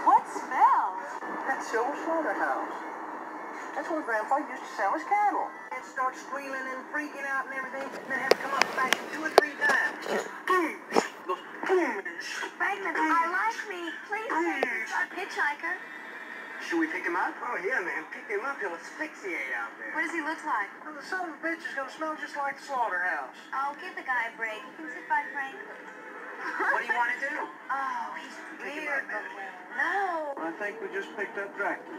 What smells? That's the old slaughterhouse. That's where Grandpa used to sell his cattle. And start squealing and freaking out and everything, and then have to come up back 2 or 3 times. Boom! Goes boom! Franklin, I like me. Please take this hitchhiker. Should we pick him up? Oh, yeah, man. Pick him up. He'll asphyxiate out there. What does he look like? Well, the son of a bitch is going to smell just like the slaughterhouse. Oh, give the guy a break. He can sit by Franklin. What do you want to do? Oh, he's weird. No. I think we just picked up Dracula.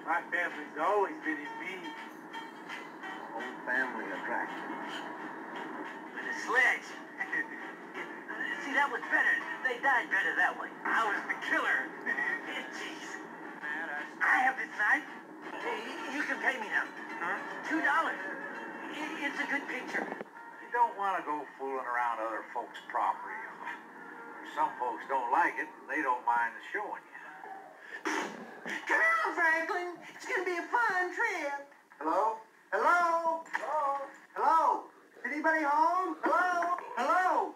My family's always been in me. Old family of Draculas. With a sledge. See, that was better. They died better that way. I was the killer. Jeez. I have this knife. You can pay me now. Huh? $2. It's a good picture. You don't want to go fooling around other folks' property. Some folks don't like it, and they don't mind showing you. Come on, Franklin. It's going to be a fun trip. Hello? Hello? Hello? Hello? Anybody home? Hello? Hello?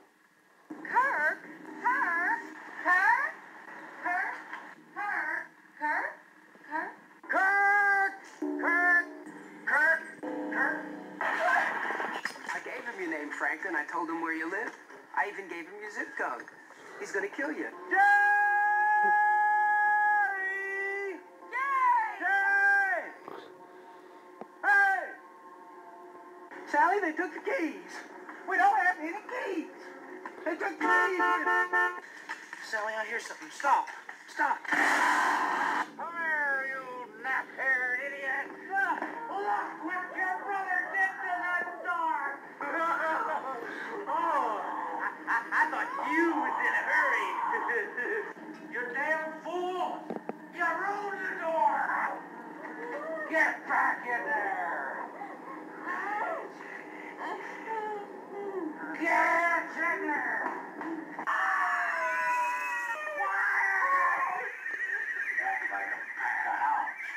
Kirk? Kirk? Kirk? Kirk? Kirk? Kirk? Kirk? Kirk! Kirk! Kirk! Kirk! I gave him your name, Franklin. I told him where you live. I even gave him your zip code. He's gonna kill you. Jerry! Yay! Jerry! Hey! Sally, they took the keys. We don't have any keys. They took the keys. Sally, I hear something. Stop. Stop. Come here, you nap-haired idiot. Look what your brother did to that door. I thought you was in a hurry. You damn fool! You ruined the door! Get back in there! Get in there! Like a pack of hounds.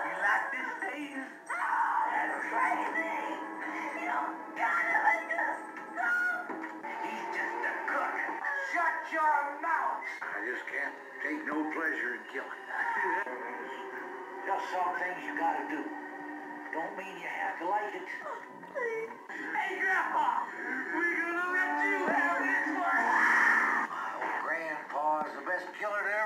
You like this, Dave? That's crazy. You gotta let us go. He's just a cook. Shut your mouth! I just can't take no pleasure in killing. Just some things you gotta do. Don't mean you have to like it. Hey, Grandpa, we're gonna let you have this one. My old grandpa is the best killer there